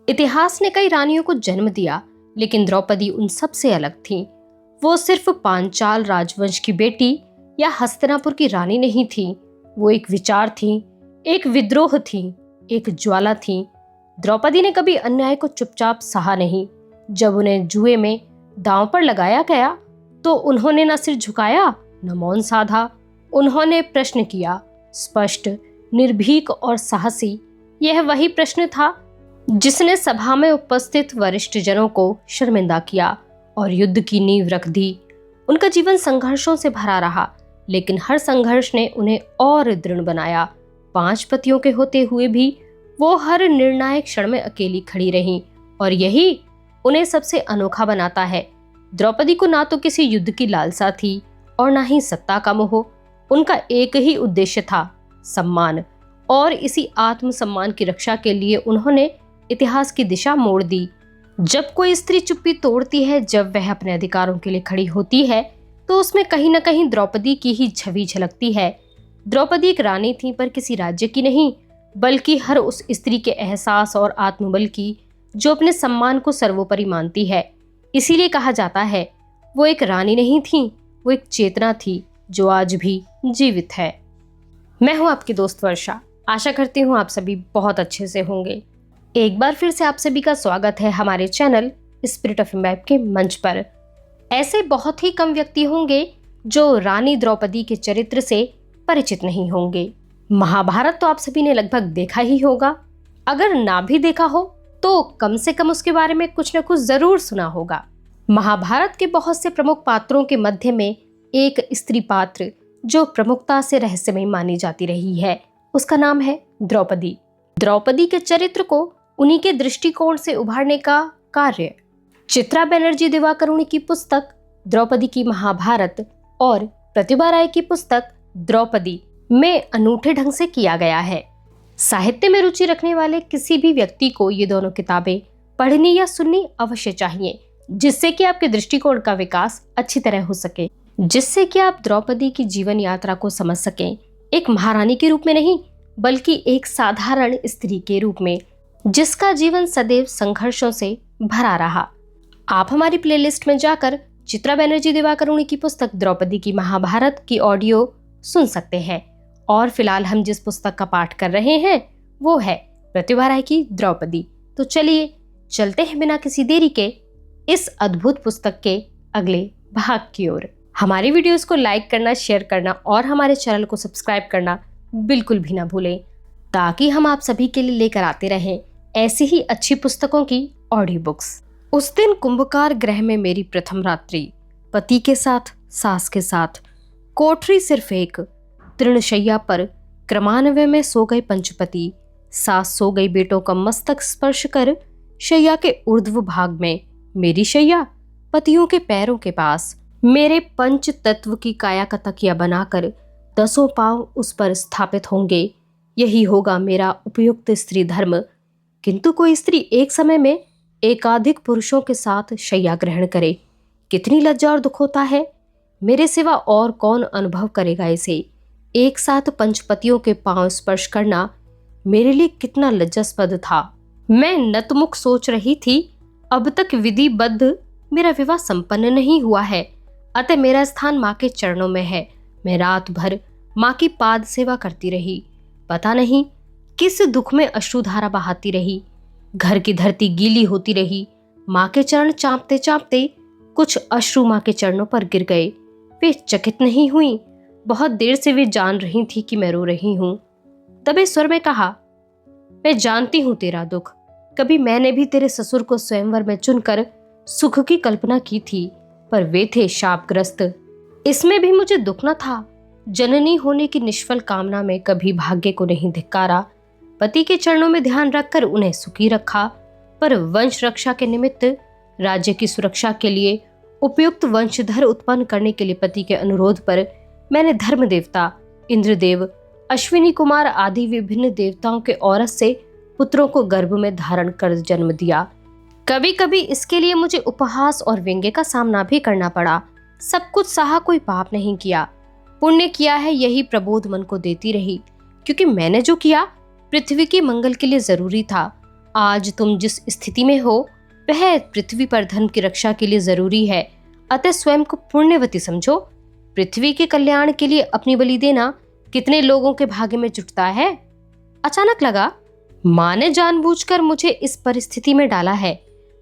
इतिहास ने कई रानियों को जन्म दिया, लेकिन द्रौपदी उन सब से अलग थी। वो सिर्फ पांचाल राजवंश की बेटी या हस्तिनापुर की रानी नहीं थी। वो एक विचार थी, एक विद्रोह थी, एक ज्वाला थी। द्रौपदी ने कभी अन्याय को चुपचाप सहा नहीं। जब उन्हें जुए में दांव पर लगाया गया तो उन्होंने न सिर झुकाया न मौन साधा। उन्होंने प्रश्न किया, स्पष्ट, निर्भीक और साहसी। यह वही प्रश्न था जिसने सभा में उपस्थित वरिष्ठ जनों को शर्मिंदा किया और युद्ध की नींव रख दी। उनका जीवन संघर्षों से भरा रहा, लेकिन हर संघर्ष ने उन्हें और दृढ़ बनाया। 5 पतियों के होते हुए भी वो हर निर्णायक क्षण में अकेली खड़ी रहीं, और यही उन्हें सबसे अनोखा बनाता है। द्रौपदी को ना तो किसी युद्ध की लालसा थी और ना ही सत्ता का मोह। उनका एक ही उद्देश्य था, सम्मान, और इसी आत्मसम्मान की रक्षा के लिए उन्होंने इतिहास की दिशा मोड़ दी। जब कोई स्त्री चुप्पी तोड़ती है, जब वह अपने अधिकारों के लिए खड़ी होती है, तो उसमें कहीं न कहीं द्रौपदी की ही छवि झलकती है। द्रौपदी एक रानी थी, पर किसी राज्य की नहीं, बल्कि हर उस स्त्री के एहसास और आत्मबल की जो अपने सम्मान को सर्वोपरि मानती है। इसीलिए कहा जाता है, वो एक रानी नहीं थी, वो एक चेतना थी जो आज भी जीवित है। मैं हूं आपकी दोस्त वर्षा। आशा करती हूं आप सभी बहुत अच्छे से होंगे। एक बार फिर से आप सभी का स्वागत है हमारे चैनल स्पिरिट ऑफ इम्बैब के मंच पर। ऐसे बहुत ही कम व्यक्ति होंगे जो रानी द्रौपदी के चरित्र से परिचित नहीं होंगे। महाभारत तो आप सभी ने लगभग देखा ही होगा। अगर ना भी देखा हो तो कम से कम उसके बारे में कुछ न कुछ जरूर सुना होगा। महाभारत के बहुत से प्रमुख पात्रों के मध्य में एक स्त्री पात्र जो प्रमुखता से रहस्यमय मानी जाती रही है, उसका नाम है द्रौपदी। द्रौपदी के चरित्र को उन्हीं के दृष्टिकोण से उभारने का कार्य चित्रा बनर्जी दिवाकरुणी की पुस्तक द्रौपदी की महाभारत और प्रतिभा राय की पुस्तक द्रौपदी में अनूठे ढंग से किया गया है। साहित्य में रुचि रखने वाले किसी भी व्यक्ति को ये दोनों किताबें पढ़नी या सुननी अवश्य चाहिए, जिससे कि आपके दृष्टिकोण का विकास अच्छी तरह हो सके, जिससे कि आप द्रौपदी की जीवन यात्रा को समझ सकें, एक महारानी के रूप में नहीं, बल्कि एक साधारण स्त्री के रूप में, जिसका जीवन सदैव संघर्षों से भरा रहा। आप हमारी प्लेलिस्ट में जाकर चित्रा बनर्जी दिवाकरुणी की पुस्तक द्रौपदी की महाभारत की ऑडियो सुन सकते हैं। और फिलहाल हम जिस पुस्तक का पाठ कर रहे हैं वो है प्रतिभा राय की द्रौपदी। तो चलिए चलते हैं बिना किसी देरी के इस अद्भुत पुस्तक के अगले भाग की ओर। हमारी वीडियोस को लाइक करना, शेयर करना और हमारे चैनल को सब्सक्राइब करना बिल्कुल भी ना भूलें, ताकि हम आप सभी के लिए लेकर आते रहें ऐसी ही अच्छी पुस्तकों की ऑडियो बुक्स। उस दिन कुंभकार ग्रह में मेरी प्रथम रात्रि, पति के साथ, सास के साथ। कोठरी सिर्फ एक, तृणशैया पर क्रमान्वय में सो गए पंचपति। सास सो गई बेटों का मस्तक स्पर्श कर शैया के ऊर्ध्व भाग में। मेरी शैया पतियों के पैरों के पास। मेरे पंच तत्व की काया का तकिया बनाकर 10 पांव उस पर स्थापित होंगे। यही होगा मेरा उपयुक्त स्त्री धर्म। किंतु कोई स्त्री एक समय में एकाधिक पुरुषों के साथ शैया ग्रहण करे, कितनी लज्जा और दुख होता है। मेरे सिवा और कौन अनुभव करेगा इसे। एक साथ पंचपतियों के पांव स्पर्श करना मेरे लिए कितना लज्जास्पद था। मैं नतमुख सोच रही थी, अब तक विधिबद्ध मेरा विवाह संपन्न नहीं हुआ है, अतः मेरा स्थान माँ के चरणों में है। मैं रात भर माँ की पाद सेवा करती रही, पता नहीं किस दुख में अश्रुधारा बहाती रही। घर की धरती गीली होती रही। माँ के चरण चाँपते चाँपते कुछ अश्रु माँ के चरणों पर गिर गए। वे चकित नहीं हुई। बहुत देर से वे जान रही थी कि मैं रो रही हूँ। दबे स्वर में कहा, मैं जानती हूँ तेरा दुख। कभी मैंने भी तेरे ससुर को स्वयंवर में चुनकर सुख की कल्पना की थी, पर वे थे शापग्रस्त। इसमें भी मुझे दुख न था। जननी होने की निष्फल कामना में कभी भाग्य को नहीं धिक्कारा। पति के चरणों में ध्यान रखकर उन्हें सुखी रखा, पर वंश रक्षा के निमित्त, राज्य की सुरक्षा के लिए, उपयुक्त वंशधर उत्पन्न करने के लिए पति के अनुरोध पर मैंने धर्म देवता, इंद्रदेव, अश्विनी कुमार आदि विभिन्न देवताओं के औरस से पुत्रों को गर्भ में धारण कर जन्म दिया। कभी कभी इसके लिए मुझे उपहास और व्यंग्य का सामना भी करना पड़ा। सब कुछ सहा, कोई पाप नहीं किया, पुण्य किया है, यही प्रबोध मन को देती रही, क्योंकि मैंने जो किया पृथ्वी के मंगल के लिए जरूरी था। आज तुम जिस स्थिति में हो वह पृथ्वी पर धर्म की रक्षा के लिए जरूरी है, अतः स्वयं को पुण्यवती समझो। पृथ्वी के कल्याण के लिए अपनी बलि देना कितने लोगों के भाग्य में जुटता है। अचानक लगा माँ ने जानबूझकर मुझे इस परिस्थिति में डाला है।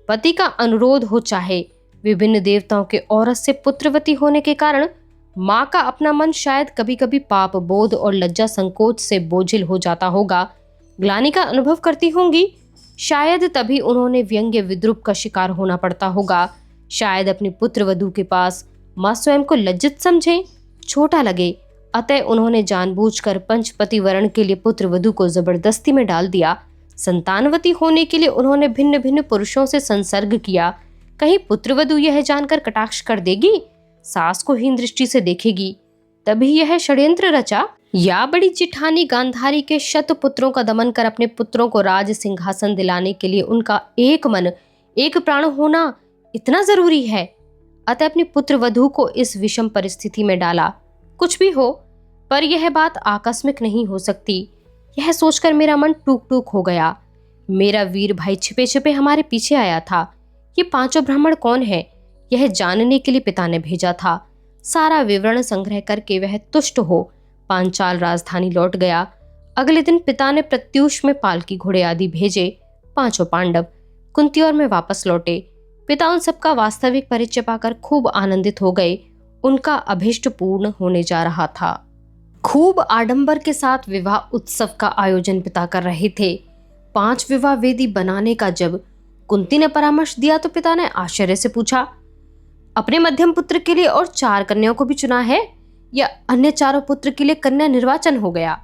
पति का अनुरोध हो चाहे विभिन्न देवताओं के औरत से पुत्रवती होने के कारण माँ का अपना मन शायद कभी कभी पाप बोध और लज्जा संकोच से बोझिल हो जाता होगा, ग्लानि का अनुभव करती होंगी। शायद तभी उन्होंने व्यंग्य विद्रूप का शिकार होना पड़ता होगा। शायद अपनी पुत्र वधू के पास माँ स्वयं को लज्जित समझे, छोटा लगे, अतः उन्होंने जानबूझकर पंचपति वरण के लिए पुत्र वधू को जबरदस्ती में डाल दिया। संतानवती होने के लिए उन्होंने भिन्न भिन्न पुरुषों से संसर्ग किया। कहीं पुत्रवधू यह जानकर कटाक्ष कर देगी, सास को हीन दृष्टि से देखेगी, तभी यह षड्यंत्र रचा, या बड़ी जिठानी गांधारी के शत पुत्रों का दमन कर अपने पुत्रों को राज सिंहासन दिलाने के लिए उनका एक मन एक प्राण होना इतना जरूरी है। अतः अपनी पुत्र वधू को इस विषम परिस्थिति में डाला। कुछ भी हो, पर यह बात आकस्मिक नहीं हो सकती। यह सोचकर मेरा मन टूक टूक हो गया। मेरा वीर भाई छिपे छिपे हमारे पीछे आया था। ये पांचों ब्राह्मण कौन है, यह जानने के लिए पिता ने भेजा था। सारा विवरण संग्रह करके वह तुष्ट हो पांचाल राजधानी लौट गया। अगले दिन पिता ने प्रत्यूष में पालकी घोड़े आदि भेजे। पांचों पांडव कुंती और मैं वापस लौटे। पिता उन सबका वास्तविक परिचय पाकर खूब आनंदित हो गए। उनका अभिष्ट पूर्ण होने जा रहा था। खूब आडंबर के साथ विवाह उत्सव का आयोजन पिता कर रहे थे। 5 विवाह वेदी बनाने का जब कुंती ने परामर्श दिया तो पिता ने आश्चर्य से पूछा, अपने मध्यम पुत्र के लिए और 4 कन्याओं को भी चुना है या अन्य चारों पुत्र के लिए कन्या निर्वाचन हो गया?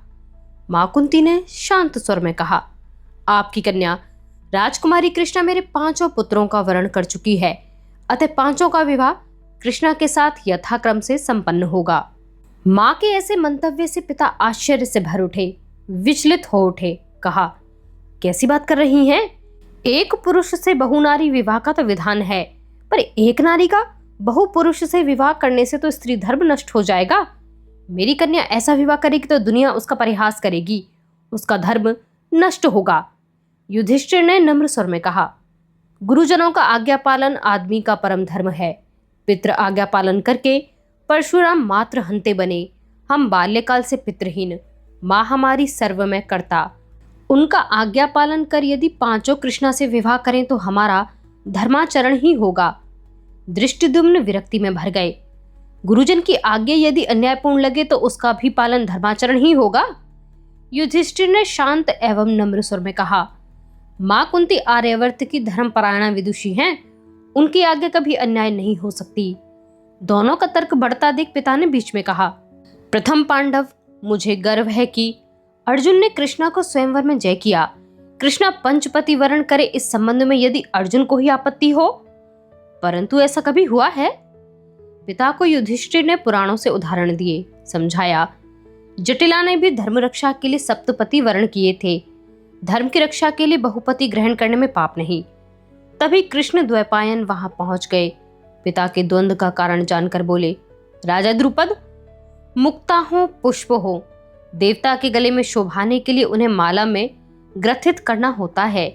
मां कुंती ने शांत स्वर में कहा, आपकी कन्या राजकुमारी कृष्णा मेरे 5 पुत्रों का वरण कर चुकी है, अतः 5 का विवाह कृष्णा के साथ यथाक्रम से संपन्न होगा। मां के ऐसे मंतव्य से पिता आश्चर्य से भर उठे, विचलित हो उठे। कहा, कैसी बात कर रही हैं? एक पुरुष से बहु नारी विवाह का तो विधान है, पर एक नारी का बहु पुरुष से विवाह करने से तो स्त्री धर्म नष्ट हो जाएगा। मेरी कन्या ऐसा विवाह करेगी तो दुनिया उसका परिहास करेगी, उसका धर्म नष्ट होगा। युधिष्ठिर ने नम्र स्वर में कहा, गुरुजनों का आज्ञा पालन आदमी का परम धर्म है। पितृ आज्ञा पालन करके परशुराम मात्र हंते बने। हम बाल्यकाल से पितृहीन, माँ हमारी सर्वमय कर्ता। उनका आज्ञा पालन कर यदि 5 कृष्णा से विवाह करें तो हमारा धर्माचरण ही होगा। दृष्टिद्युम्न विरक्ति में भर गए। गुरुजन की आज्ञा यदि अन्यायपूर्ण लगे तो उसका भी पालन धर्माचरण ही होगा। युधिष्ठिर ने शांत एवं नम्र स्वर में कहा, मां कुंती आर्यावर्त की धर्मपरायणा विदुषी हैं, उनकी आज्ञा कभी अन्याय नहीं हो सकती। दोनों का तर्क बढ़ता देख पिता ने बीच में कहा, प्रथम पांडव, मुझे गर्व है कि अर्जुन ने कृष्णा को स्वयंवर में जय किया। कृष्णा पंचपति वरण करे इस संबंध में यदि अर्जुन को ही आपत्ति हो, परंतु ऐसा कभी हुआ है? पिता को युधिष्ठिर ने पुराणों से उदाहरण दिए, समझाया। जटिला ने भी धर्म रक्षा के लिए सप्तपति वरण किए थे। धर्म की रक्षा के लिए बहुपति ग्रहण करने में पाप नहीं। तभी कृष्ण द्वैपायन वहां पहुंच गए। पिता के द्वंद्व का कारण जानकर बोले, राजा द्रुपद, मुक्ता हो पुष्प हो, देवता के गले में शोभाने के लिए उन्हें माला में ग्रथित करना होता है।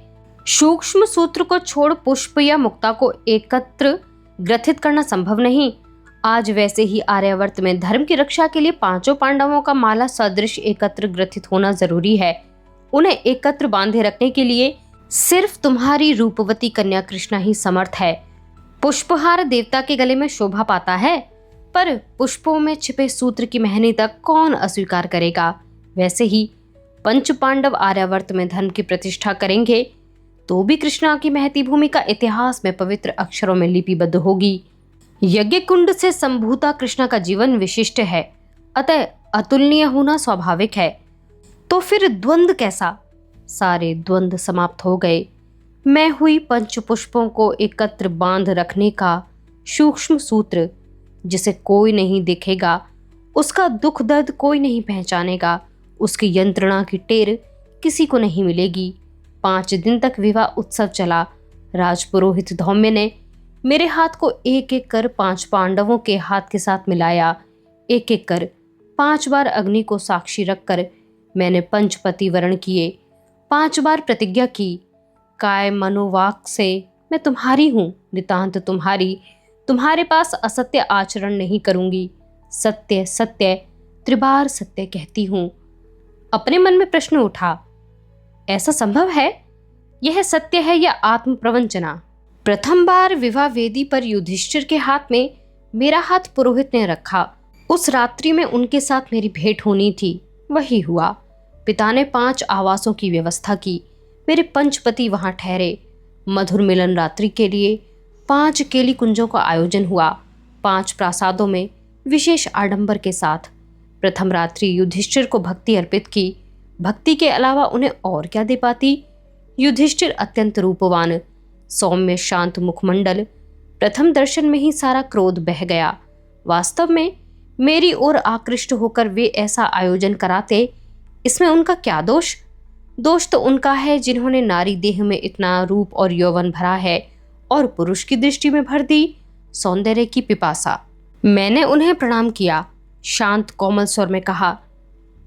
सूक्ष्म सूत्र को छोड़ पुष्प या मुक्ता को एकत्र ग्रथित करना संभव नहीं। आज वैसे ही आर्यावर्त में धर्म की रक्षा के लिए 5 पांडवों का माला सदृश एकत्र ग्रथित होना जरूरी है। उन्हें एकत्र बांधे रखने के लिए सिर्फ तुम्हारी रूपवती कन्या कृष्णा ही समर्थ है। पुष्पहार देवता के गले में शोभा पाता है, पर पुष्पों में छिपे सूत्र की मेहनी तक कौन अस्वीकार करेगा? वैसे ही 5 पांडव आर्यावर्त में धर्म की प्रतिष्ठा करेंगे तो भी कृष्णा की महती भूमिका इतिहास में पवित्र अक्षरों में लिपिबद्ध होगी। यज्ञ कुंड से संभूता कृष्णा का जीवन विशिष्ट है, अतः अतुलनीय होना स्वाभाविक है। तो फिर द्वंद्व कैसा? सारे द्वंद्व समाप्त हो गए। मैं हुई 5 पुष्पों को एकत्र बांध रखने का सूक्ष्म सूत्र, जिसे कोई नहीं देखेगा, उसका दुख दर्द कोई नहीं पहचानेगा, उसकी यंत्रणा की टेर किसी को नहीं मिलेगी। 5 दिन तक विवाह उत्सव चला। राजपुरोहित धौम्य ने मेरे हाथ को एक एक कर 5 पांडवों के हाथ के साथ मिलाया। एक एक कर 5 बार अग्नि को साक्षी रखकर मैंने पंचपति वरण किए। 5 बार प्रतिज्ञा की, काय मनोवाक से मैं तुम्हारी हूँ, नितांत तुम्हारी। तुम्हारे पास असत्य आचरण नहीं करूंगी। सत्य सत्य त्रिबार सत्य कहती हूँ। अपने मन में प्रश्न उठा, ऐसा संभव है? यह सत्य है या आत्म प्रवंचना? प्रथम बार विवाह वेदी पर युधिष्ठिर के हाथ में मेरा हाथ पुरोहित ने रखा। उस रात्रि में उनके साथ मेरी भेंट होनी थी, वही हुआ। पिता ने 5 आवासों की व्यवस्था की। मेरे पंचपति वहां ठहरे। मधुर मिलन रात्रि के लिए 5 केली कुंजों का आयोजन हुआ, 5 प्रासादों में विशेष आडंबर के साथ। प्रथम रात्रि युधिष्ठिर को भक्ति अर्पित की। भक्ति के अलावा उन्हें और क्या दे पाती? युधिष्ठिर अत्यंत रूपवान, सौम्य शांत मुखमंडल। प्रथम दर्शन में ही सारा क्रोध बह गया। वास्तव में मेरी ओर आकृष्ट होकर वे ऐसा आयोजन कराते, इसमें उनका क्या दोष? दोष तो उनका है जिन्होंने नारी देह में इतना रूप और यौवन भरा है और पुरुष की दृष्टि में भर दी सौंदर्य की पिपासा। मैंने उन्हें प्रणाम किया। शांत कोमल स्वर में कहा,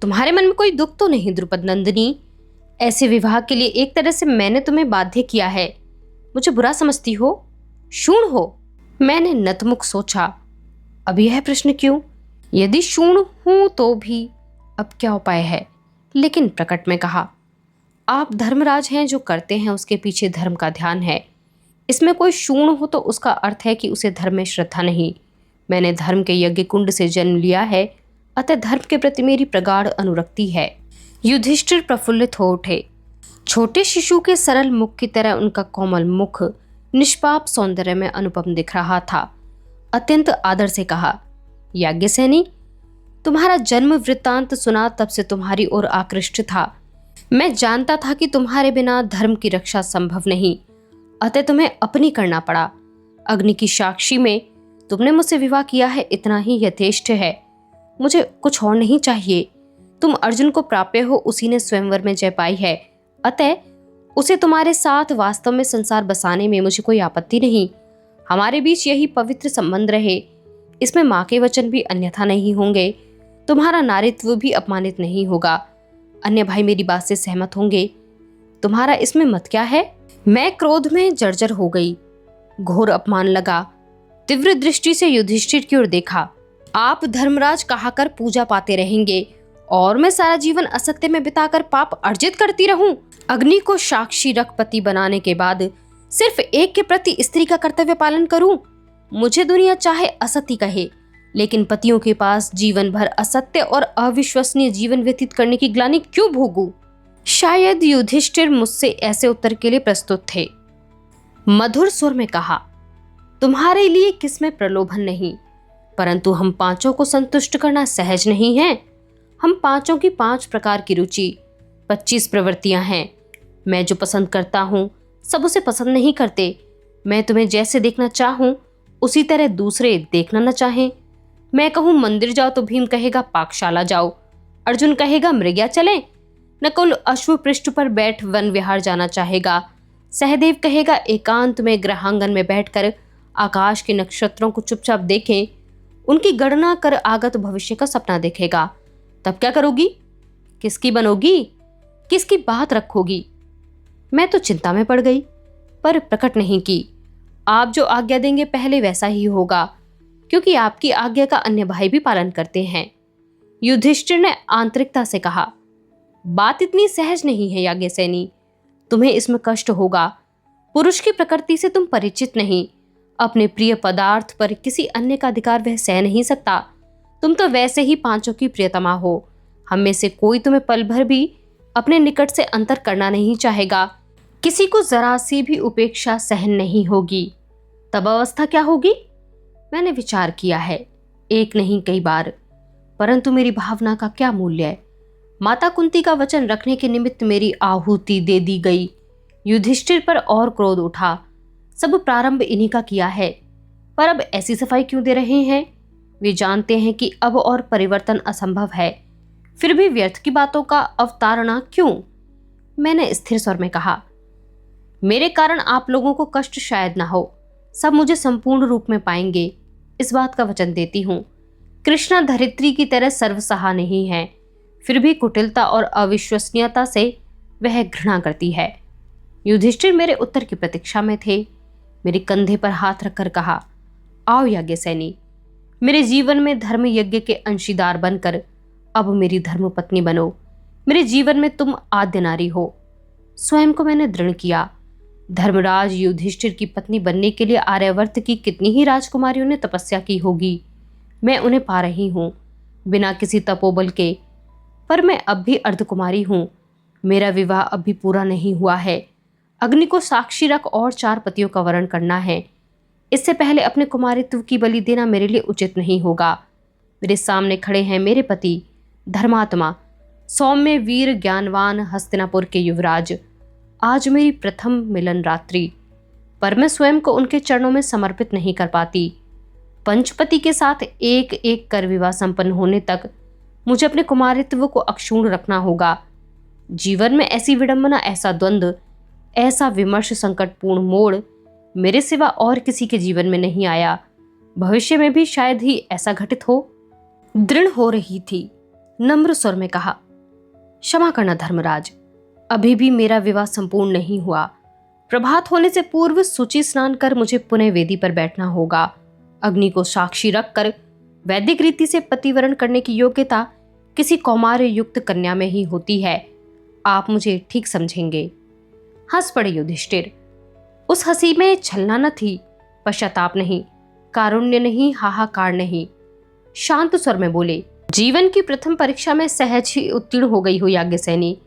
तुम्हारे मन में कोई दुख तो नहीं द्रुपद नंदिनी? ऐसे विवाह के लिए एक तरह से मैंने तुम्हें बाध्य किया है। मुझे बुरा समझती हो? शूण हो? मैंने नतमुख सोचा, अब यह प्रश्न क्यों? यदि शूण हूं तो भी अब क्या उपाय है? लेकिन प्रकट में कहा, आप धर्मराज हैं, जो करते हैं उसके पीछे धर्म का ध्यान है। इसमें कोई शूण हो तो उसका अर्थ है कि उसे धर्म में श्रद्धा नहीं। मैंने धर्म के यज्ञ कुंड से जन्म लिया है, अतः धर्म के प्रति मेरी प्रगाढ़ अनुरक्ति है। युधिष्ठिर प्रफुल्लित हो उठे। छोटे शिशु के सरल मुख की तरह उनका कोमल मुख निष्पाप सौंदर्य में अनुपम दिख रहा था। अत्यंत आदर से कहा, याज्ञसेनी, तुम्हारा जन्म वृत्तांत सुना तब से तुम्हारी ओर आकृष्ट था। मैं जानता था कि तुम्हारे बिना धर्म की रक्षा संभव नहीं, अतः तुम्हें अपनी करना पड़ा। अग्नि की साक्षी में तुमने मुझसे विवाह किया है, इतना ही यथेष्ट है। मुझे कुछ और नहीं चाहिए। तुम अर्जुन को प्राप्य हो, उसी ने स्वयंवर में जय पाई है, अतः उसे तुम्हारे साथ वास्तव में संसार बसाने में मुझे कोई आपत्ति नहीं। हमारे बीच यही पवित्र संबंध रहे, इसमें माँ के वचन भी अन्यथा नहीं होंगे। तुम्हारा नारीत्व भी अपमानित नहीं होगा। अन्य भाई मेरी बात से सहमत होंगे। तुम्हारा इसमें मत क्या है? मैं क्रोध में जर्जर हो गई। घोर अपमान लगा। तीव्र दृष्टि से युधिष्ठिर की ओर देखा। आप धर्मराज कहाकर पूजा पाते रहेंगे और मैं सारा जीवन असत्य में बिताकर पाप अर्जित करती रहूं? अग्नि को साक्षी रख पति बनाने के बाद सिर्फ एक के प्रति स्त्री का कर्तव्य पालन करूं? मुझे दुनिया चाहे असत्य कहे, लेकिन पतियों के पास जीवन भर असत्य और अविश्वसनीय जीवन व्यतीत करने की ग्लानि क्यों भोगूं? शायद युधिष्ठिर मुझसे ऐसे उत्तर के लिए प्रस्तुत थे। मधुर स्वर में कहा, तुम्हारे लिए किसमें प्रलोभन नहीं, परंतु हम 5 को संतुष्ट करना सहज नहीं है। हम 5 की 5 प्रकार की रुचि, 25 प्रवृत्तियां हैं। मैं जो पसंद करता हूँ सब उसे पसंद नहीं करते। मैं तुम्हें जैसे देखना चाहूं उसी तरह दूसरे देखना न चाहें। मैं कहूं मंदिर जाओ तो भीम कहेगा पाकशाला जाओ, अर्जुन कहेगा मृगया चलें, नकुल अश्व पृष्ठ पर बैठ वन विहार जाना चाहेगा, सहदेव कहेगा एकांत में गृहांगन में बैठकर आकाश के नक्षत्रों को चुपचाप देखें, उनकी गणना कर आगत भविष्य का सपना देखेगा। तब क्या करोगी? किसकी बनोगी? किसकी बात रखोगी? मैं तो चिंता में पड़ गई, पर प्रकट नहीं की। आप जो आज्ञा देंगे पहले वैसा ही होगा, क्योंकि आपकी आज्ञा का अन्य भाई भी पालन करते हैं। युधिष्ठिर ने आंतरिकता से कहा, बात इतनी सहज नहीं है याज्ञसेनी, तुम्हें इसमें कष्ट होगा। पुरुष की प्रकृति से तुम परिचित नहीं। अपने प्रिय पदार्थ पर किसी अन्य का अधिकार वह सह नहीं सकता। तुम तो वैसे ही 5 की प्रियतमा हो। हम में से कोई तुम्हें पल भर भी अपने निकट से अंतर करना नहीं चाहेगा। किसी को जरा सी भी उपेक्षा सहन नहीं होगी। तब अवस्था क्या होगी? मैंने विचार किया है, एक नहीं कई बार, परंतु मेरी भावना का क्या मूल्य है? माता कुंती का वचन रखने के निमित्त मेरी आहुति दे दी गई। युधिष्ठिर पर और क्रोध उठा। सब प्रारंभ इन्हीं का किया है, पर अब ऐसी सफाई क्यों दे रहे हैं? वे जानते हैं कि अब और परिवर्तन असंभव है, फिर भी व्यर्थ की बातों का अवतारणा क्यों? मैंने स्थिर स्वर में कहा, मेरे कारण आप लोगों को कष्ट शायद ना हो। सब मुझे संपूर्ण रूप में पाएंगे, इस बात का वचन देती हूँ। कृष्णा धरित्री की तरह सर्वसहा नहीं है, फिर भी कुटिलता और अविश्वसनीयता से वह घृणा करती है। युधिष्ठिर मेरे उत्तर की प्रतीक्षा में थे। मेरे कंधे पर हाथ रखकर कहा, आओ याज्ञसेनी, मेरे जीवन में धर्म यज्ञ के अंशीदार बनकर अब मेरी धर्म पत्नी बनो। मेरे जीवन में तुम आद्य नारी हो। स्वयं को मैंने दृढ़ किया। धर्मराज युधिष्ठिर की पत्नी बनने के लिए आर्यावर्त की कितनी ही राजकुमारियों ने तपस्या की होगी। मैं उन्हें पा रही हूं बिना किसी तपोबल के, पर मैं अब भी अर्धकुमारी हूं। मेरा विवाह अब भी पूरा नहीं हुआ है। अग्नि को साक्षी रख और 4 पतियों का वरण करना है। इससे पहले अपने कुमारित्व की बलि देना मेरे लिए उचित नहीं होगा। मेरे सामने खड़े हैं मेरे पति, धर्मात्मा, सौम्य, वीर, ज्ञानवान, हस्तिनापुर के युवराज। आज मेरी प्रथम मिलन रात्रि, पर मैं स्वयं को उनके चरणों में समर्पित नहीं कर पाती। पंचपति के साथ एक एक कर विवाह संपन्न होने तक मुझे अपने कुमारित्व को अक्षुण्ण रखना होगा। जीवन में ऐसी विडंबना, ऐसा द्वंद्व, ऐसा विमर्श संकटपूर्ण मोड़ मेरे सिवा और किसी के जीवन में नहीं आया। भविष्य में भी शायद ही ऐसा घटित हो। दृढ़ हो रही थी, नम्र स्वर में कहा, क्षमा करना धर्मराज, अभी भी मेरा विवाह संपूर्ण नहीं हुआ। प्रभात होने से पूर्व सूचि स्नान कर मुझे पुनः वेदी पर बैठना होगा। अग्नि को साक्षी रखकर वैदिक रीति से पतिवरण करने की योग्यता किसी कौमार्य युक्त कन्या में ही होती है। आप मुझे ठीक समझेंगे। हंस पड़े युधिष्ठिर। उस हंसी में छलना न थी, पश्चाताप नहीं, कारुण्य नहीं, हाहाकार नहीं। शांत स्वर में बोले, जीवन की प्रथम परीक्षा में सहज ही उत्तीर्ण हो गई हो याज्ञसेनी।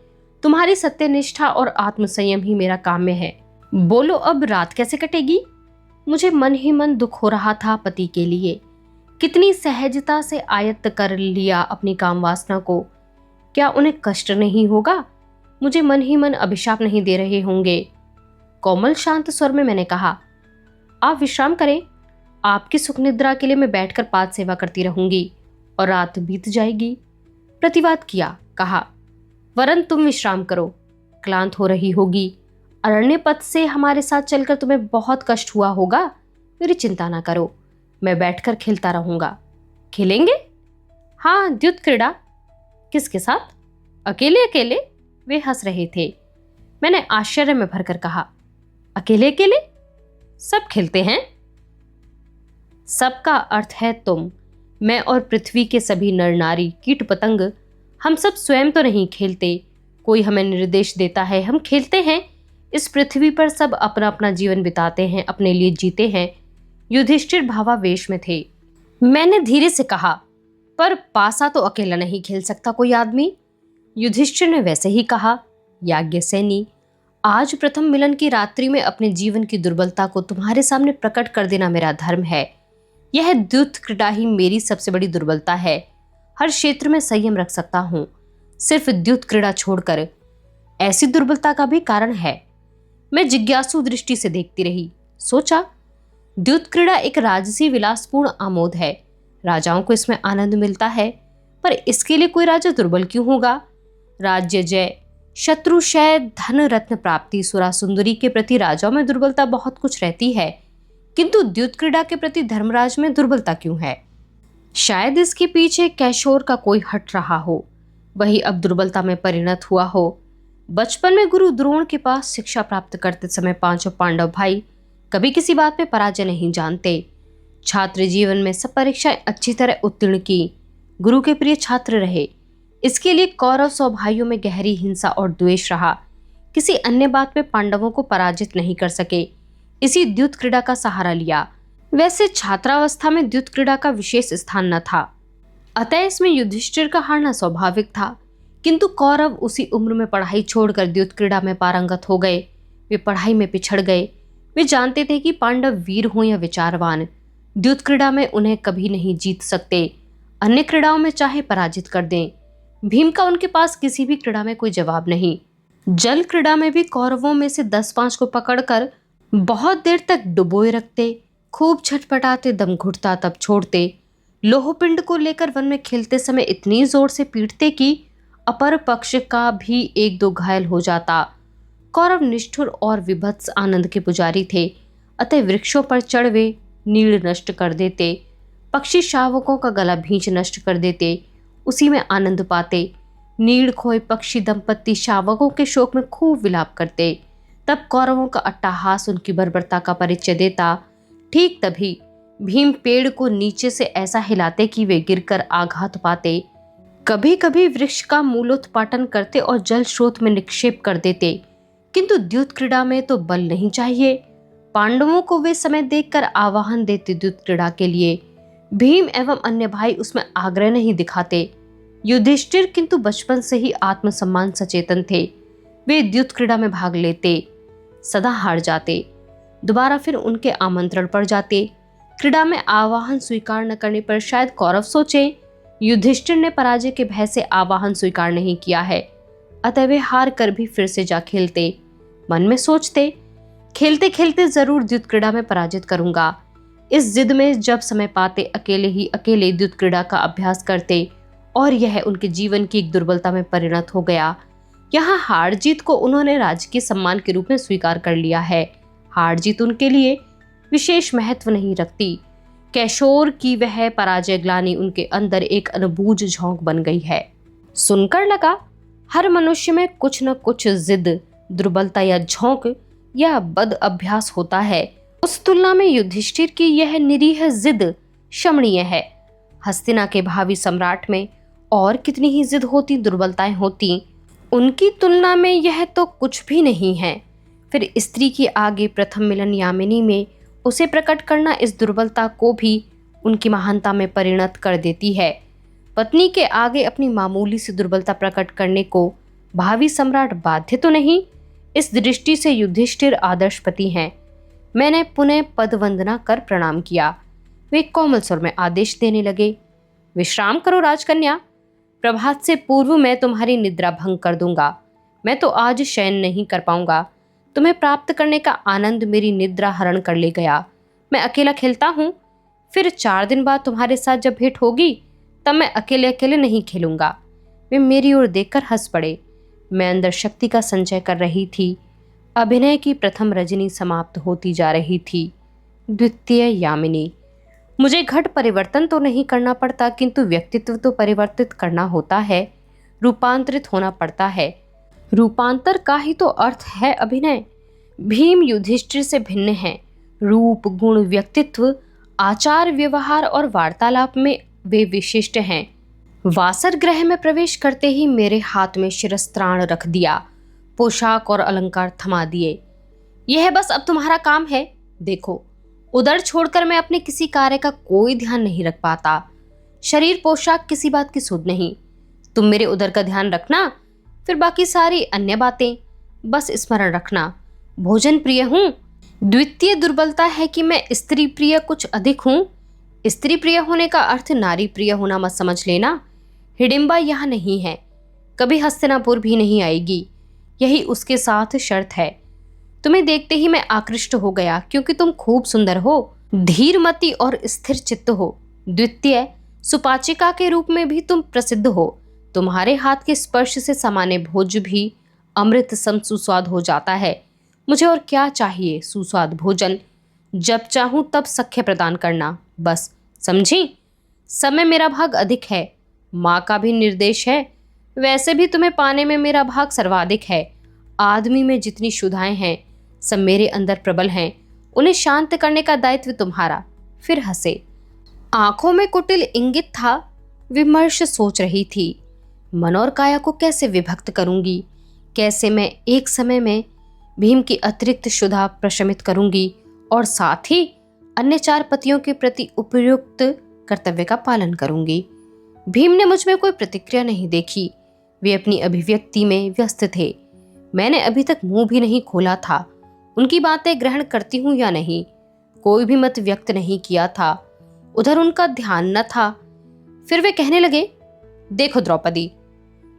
तुम्हारी सत्यनिष्ठा और आत्मसंयम ही मेरा काम्य है। बोलो, अब रात कैसे कटेगी? मुझे मन ही मन दुख हो रहा था पति के लिए। कितनी सहजता से आयत्त कर लिया अपनी काम वासना को। क्या उन्हें कष्ट नहीं होगा? मुझे मन ही मन अभिशाप नहीं दे रहे होंगे? कोमल शांत स्वर में मैंने कहा, आप विश्राम करें। आपकी सुख निद्रा के लिए मैं बैठकर पाद सेवा करती रहूंगी और रात बीत जाएगी। प्रतिवाद किया, कहा, वरन तुम विश्राम करो, क्लांत हो रही होगी। अरण्य पथ से हमारे साथ चलकर तुम्हें बहुत कष्ट हुआ होगा। मेरी चिंता ना करो, मैं बैठकर खेलता रहूंगा। खेलेंगे? हाँ, द्युत क्रीड़ा। किसके साथ? अकेले अकेले? वे हंस रहे थे। मैंने आश्चर्य में भरकर कहा, अकेले अकेले? सब खेलते हैं? सबका अर्थ है तुम, मैं और पृथ्वी के सभी नर नारी, कीट पतंग। हम सब स्वयं तो नहीं खेलते, कोई हमें निर्देश देता है, हम खेलते हैं। इस पृथ्वी पर सब अपना अपना जीवन बिताते हैं, अपने लिए जीते हैं। युधिष्ठिर भावावेश में थे। मैंने धीरे से कहा, पर पासा तो अकेला नहीं खेल सकता कोई आदमी। युधिष्ठिर ने वैसे ही कहा, याज्ञसेनी, आज प्रथम मिलन की रात्रि में अपने जीवन की दुर्बलता को तुम्हारे सामने प्रकट कर देना मेरा धर्म है। यह द्युत क्रीड़ा ही मेरी सबसे बड़ी दुर्बलता है। हर क्षेत्र में संयम रख सकता हूं, सिर्फ द्युत क्रीड़ा छोड़कर। ऐसी दुर्बलता का भी कारण है। मैं जिज्ञासु दृष्टि से देखती रही। सोचा, द्युत क्रीड़ा एक राजसी विलासपूर्ण आमोद है। राजाओं को इसमें आनंद मिलता है, पर इसके लिए कोई राजा दुर्बल क्यों होगा? राज्य जय, शत्रुशय, धन रत्न प्राप्ति, सुरा सुंदरी के प्रति राजाओं में दुर्बलता बहुत कुछ रहती है, किंतु द्युत क्रीड़ा के प्रति धर्मराज में दुर्बलता क्यों है? शायद इसके पीछे कैशोर का कोई हट रहा हो, वही अब दुर्बलता में परिणत हुआ हो। बचपन में गुरु द्रोण के पास शिक्षा प्राप्त करते समय पांचों पांडव भाई कभी किसी बात में पराजय नहीं जानते। छात्र जीवन में सब परीक्षाएं अच्छी तरह उत्तीर्ण की, गुरु के प्रिय छात्र रहे। इसके लिए कौरव 100 भाइयों में गहरी हिंसा और द्वेष रहा। किसी अन्य बात में पांडवों को पराजित नहीं कर सके, इसी द्युत क्रीड़ा का सहारा लिया। वैसे छात्रावस्था में द्युत क्रीड़ा का विशेष स्थान न था, अतः इसमें युधिष्ठिर का हारना स्वाभाविक था। किंतु कौरव उसी उम्र में पढ़ाई छोड़कर द्युत क्रीड़ा में पारंगत हो गए। वे पढ़ाई में पिछड़ गए। वे जानते थे कि पांडव वीर हों या विचारवान, द्युत क्रीड़ा में उन्हें कभी नहीं जीत सकते। अन्य क्रीड़ाओं में चाहे पराजित कर दें, भीम का उनके पास किसी भी क्रीड़ा में कोई जवाब नहीं। जल क्रीड़ा में भी कौरवों में से 10-5 को पकड़कर बहुत देर तक डुबोए रखते, खूब छटपटाते, दम घुटता तब छोड़ते। लोहपिंड को लेकर वन में खेलते समय इतनी जोर से पीटते कि अपर पक्ष का भी 1-2 घायल हो जाता। कौरव निष्ठुर और विभत्स आनंद के पुजारी थे, अतः वृक्षों पर चढ़ वे नीड़ नष्ट कर देते, पक्षी शावकों का गला भींच नष्ट कर देते, उसी में आनंद पाते। नीड़ खोए पक्षी दंपत्ति शावकों के शोक में खूब विलाप करते तब कौरवों का अट्टहास उनकी बर्बरता का परिचय देता। ठीक तभी भीम पेड़ को नीचे से ऐसा हिलाते कि वे गिरकर आघात पाते। कभी कभी वृक्ष का मूलोत्पाटन करते और जल स्रोत में निक्षेप कर देते, किंतु द्युत क्रीड़ा में तो बल नहीं चाहिए। पांडवों को वे समय देखकर आवाहन देते द्युत क्रीड़ा के लिए। भीम एवं अन्य भाई उसमें आग्रह नहीं दिखाते। युधिष्ठिर किंतु बचपन से ही आत्मसम्मान सचेतन थे। वे द्युत क्रीड़ा में भाग लेते, सदा हार जाते, दोबारा फिर उनके आमंत्रण पर जाते। क्रीड़ा में आवाहन स्वीकार न करने पर शायद कौरव सोचे युधिष्ठिर ने पराजय के भय से आवाहन स्वीकार नहीं किया है, अतः वे हार कर भी फिर से जा खेलते। मन में सोचते, खेलते खेलते जरूर द्युत क्रीड़ा में पराजित करूंगा। इस जिद में जब समय पाते अकेले ही अकेले द्युत क्रीड़ा का अभ्यास करते और यह उनके जीवन की एक दुर्बलता में परिणत हो गया। यहाँ हार जीत को उन्होंने राजकीय सम्मान के रूप में स्वीकार कर लिया है। हार जीत उनके लिए विशेष महत्व नहीं रखती। कैशोर की वह पराजय ग्लानि उनके अंदर एक अनबूझ झोंक बन गई है। सुनकर लगा हर मनुष्य में कुछ न कुछ जिद, दुर्बलता या झोंक या बद अभ्यास होता है। उस तुलना में युधिष्ठिर की यह निरीह जिद क्षमणीय है। हस्तिना के भावी सम्राट में और कितनी ही जिद होती, दुर्बलताएं होती, उनकी तुलना में यह तो कुछ भी नहीं है। फिर स्त्री के आगे प्रथम मिलन यामिनी में उसे प्रकट करना इस दुर्बलता को भी उनकी महानता में परिणत कर देती है। पत्नी के आगे अपनी मामूली सी दुर्बलता प्रकट करने को भावी सम्राट बाध्य तो नहीं। इस दृष्टि से युधिष्ठिर आदर्श पति हैं। मैंने पुनः पद वंदना कर प्रणाम किया। वे कोमल स्वर में आदेश देने लगे, विश्राम करो राजकन्या, प्रभात से पूर्व मैं तुम्हारी निद्रा भंग कर दूंगा। मैं तो आज शयन नहीं कर पाऊंगा। तुम्हें प्राप्त करने का आनंद मेरी निद्रा हरण कर ले गया। मैं अकेला खेलता हूँ, फिर 4 दिन बाद तुम्हारे साथ जब भेंट होगी तब मैं अकेले अकेले नहीं खेलूंगा। वे मेरी ओर देखकर हंस पड़े। मैं अंदर शक्ति का संचय कर रही थी। अभिनय की प्रथम रजनी समाप्त होती जा रही थी। द्वितीय यामिनी। मुझे घट परिवर्तन तो नहीं करना पड़ता, किंतु व्यक्तित्व तो परिवर्तित करना होता है, रूपांतरित होना पड़ता है। रूपांतर का ही तो अर्थ है अभिनय। भीम युधिष्ठिर से भिन्न है। रूप, गुण, व्यक्तित्व, आचार, व्यवहार और वार्तालाप में वे विशिष्ट हैं। वासर ग्रह में प्रवेश करते ही मेरे हाथ में शिरस्त्राण रख दिया, पोशाक और अलंकार थमा दिए। यह बस अब तुम्हारा काम है। देखो, उदर छोड़कर मैं अपने किसी कार्य का कोई ध्यान नहीं रख पाता। शरीर, पोशाक किसी बात की सुध नहीं। तुम मेरे उदर का ध्यान रखना, फिर बाकी सारी अन्य बातें बस स्मरण रखना। भोजन प्रिय हूँ। द्वितीय दुर्बलता है कि मैं स्त्री प्रिय कुछ अधिक हूँ। स्त्री प्रिय होने का अर्थ नारी प्रिय होना मत समझ लेना। हिडिंबा यहाँ नहीं है, कभी हस्तिनापुर भी नहीं आएगी, यही उसके साथ शर्त है। तुम्हें देखते ही मैं आकृष्ट हो गया, क्योंकि तुम खूब सुंदर हो, धीरमती और स्थिर चित्त हो। द्वितीय, सुपाचिका के रूप में भी तुम प्रसिद्ध हो। तुम्हारे हाथ के स्पर्श से सामान्य भोज भी अमृत सम सुस्वाद हो जाता है। मुझे और क्या चाहिए? सुस्वाद भोजन, जब चाहूं तब सख्य प्रदान करना, बस, समझी? समय मेरा भाग अधिक है, माँ का भी निर्देश है। वैसे भी तुम्हें पाने में मेरा भाग सर्वाधिक है। आदमी में जितनी क्षुधाएं हैं सब मेरे अंदर प्रबल हैं, उन्हें शांत करने का दायित्व तुम्हारा। फिर हंसे। आंखों में कुटिल इंगित था। विमर्श सोच रही थी, मन और काया को कैसे विभक्त करूंगी, कैसे मैं एक समय में भीम की अतिरिक्त क्षुधा प्रशमित करूंगी और साथ ही अन्य 4 पतियों के प्रति उपयुक्त कर्तव्य का पालन करूंगी। भीम ने मुझ में कोई प्रतिक्रिया नहीं देखी। वे अपनी अभिव्यक्ति में व्यस्त थे। मैंने अभी तक मुंह भी नहीं खोला था। उनकी बातें ग्रहण करती हूँ या नहीं, कोई भी मत व्यक्त नहीं किया था। उधर उनका ध्यान न था। फिर वे कहने लगे, देखो द्रौपदी,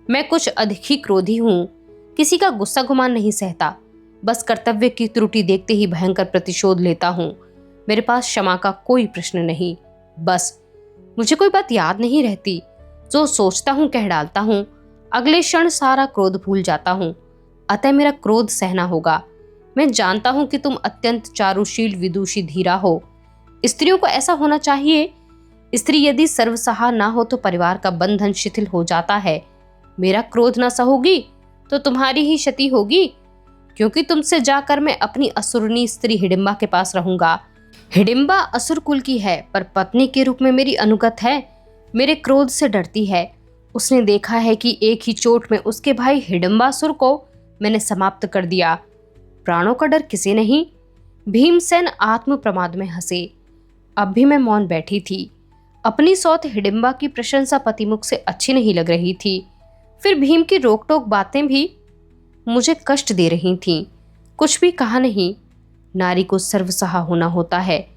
मैं कुछ अधिक ही क्रोधी हूँ। किसी का गुस्सा गुमान नहीं सहता, बस कर्तव्य की त्रुटि देखते ही भयंकर प्रतिशोध लेता हूँ। मेरे पास क्षमा का कोई प्रश्न नहीं। बस मुझे कोई बात याद नहीं रहती। जो सोचता हूँ कह डालता हूँ, अगले क्षण सारा क्रोध भूल जाता हूँ। अतः मेरा क्रोध सहना होगा। मैं जानता हूँ कि तुम अत्यंत चारुशील, विदुषी, धीरा हो। स्त्रियों को ऐसा होना चाहिए। स्त्री यदि सर्वसहा ना हो तो परिवार का बंधन शिथिल हो जाता है। मेरा क्रोध ना सहोगी तो तुम्हारी ही क्षति होगी। क्योंकि तुमसे जाकर मैं अपनी असुरनी स्त्री हिडिंबा के पास रहूंगा। हिडिंबा असुर कुल की है, पर पत्नी के रूप में मेरी अनुगत है। मेरे क्रोध से डरती है। उसने देखा है कि एक ही चोट में उसके भाई हिडिंबासुर को मैंने समाप्त कर दिया। प्राणों का डर किसे नहीं। भीमसेन आत्म प्रमाद में हंसे। अब भी मैं मौन बैठी थी। अपनी सौत हिडिंबा की प्रशंसा पतिमुख से अच्छी नहीं लग रही थी। फिर भीम की रोक टोक बातें भी मुझे कष्ट दे रही थीं। कुछ भी कहा नहीं। नारी को सर्वसहा होना होता है।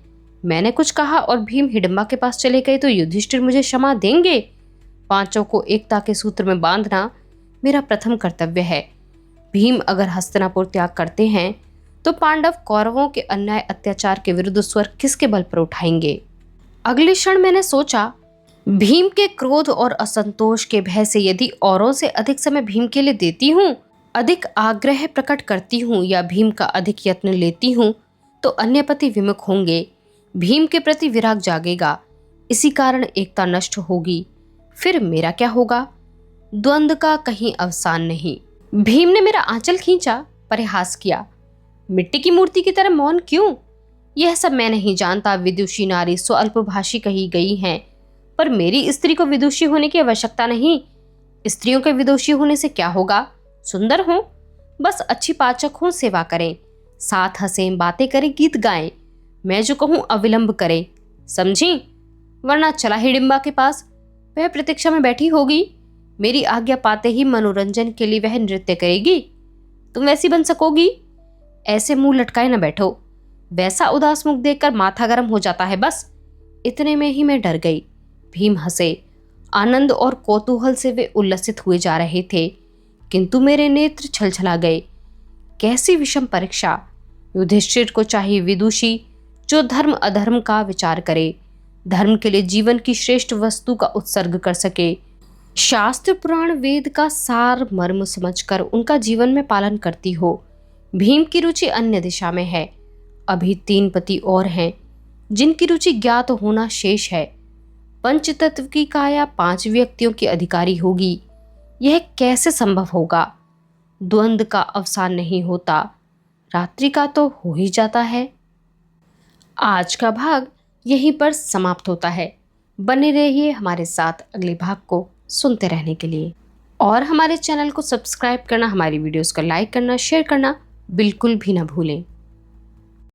मैंने कुछ कहा और भीम हिडिंबा के पास चले गए तो युधिष्ठिर मुझे क्षमा देंगे? पांचों को एकता के सूत्र में बांधना मेरा प्रथम कर्तव्य है। भीम अगर हस्तिनापुर त्याग करते हैं तो पांडव कौरवों के अन्याय अत्याचार के विरुद्ध स्वर किसके बल पर उठाएंगे? अगले क्षण मैंने सोचा, भीम के क्रोध और असंतोष के भय से यदि औरों से अधिक समय भीम के लिए देती हूँ, अधिक आग्रह प्रकट करती हूँ या भीम का अधिक यत्न लेती हूँ तो अन्य पति विमुख होंगे। भीम के प्रति विराग जागेगा। इसी कारण एकता नष्ट होगी। फिर मेरा क्या होगा? द्वंद्व का कहीं अवसान नहीं। भीम ने मेरा आंचल खींचा, परिहास किया। मिट्टी की मूर्ति की तरह मौन क्यों? यह सब मैं नहीं जानता। विदुषी नारी स्वअल्पभाषी कही गई हैं, पर मेरी स्त्री को विदुषी होने की आवश्यकता नहीं। स्त्रियों के विदुषी होने से क्या होगा? सुंदर हो, बस अच्छी पाचक हो, सेवा करें, साथ हंसें, बातें करें, गीत गाएं। मैं जो कहूं अविलंब करें, समझी? वरना चला हिडिंबा के पास, वह प्रतीक्षा में बैठी होगी। मेरी आज्ञा पाते ही मनोरंजन के लिए वह नृत्य करेगी। तुम वैसी बन सकोगी? ऐसे मुंह लटकाए न बैठो। वैसा उदास मुख देखकर माथा गर्म हो जाता है। बस इतने में ही मैं डर गई। भीम हंसे। आनंद और कौतूहल से वे उल्लसित हुए जा रहे थे, किंतु मेरे नेत्र छलछला गए। कैसी विषम परीक्षा! युधिष्ठिर को चाहिए विदुषी जो धर्म अधर्म का विचार करे, धर्म के लिए जीवन की श्रेष्ठ वस्तु का उत्सर्ग कर सके, शास्त्र पुराण वेद का सार मर्म समझकर उनका जीवन में पालन करती हो। भीम की रुचि अन्य दिशा में है। अभी 3 पति और हैं जिनकी रुचि ज्ञात होना शेष है। पंचतत्व की काया 5 व्यक्तियों की अधिकारी होगी। यह कैसे संभव होगा? द्वंद्व का अवसान नहीं होता, रात्रि का तो हो ही जाता है। आज का भाग यहीं पर समाप्त होता है। बने रहिए हमारे साथ अगले भाग को सुनते रहने के लिए, और हमारे चैनल को सब्सक्राइब करना, हमारी वीडियोस को लाइक करना, शेयर करना बिल्कुल भी ना भूलें।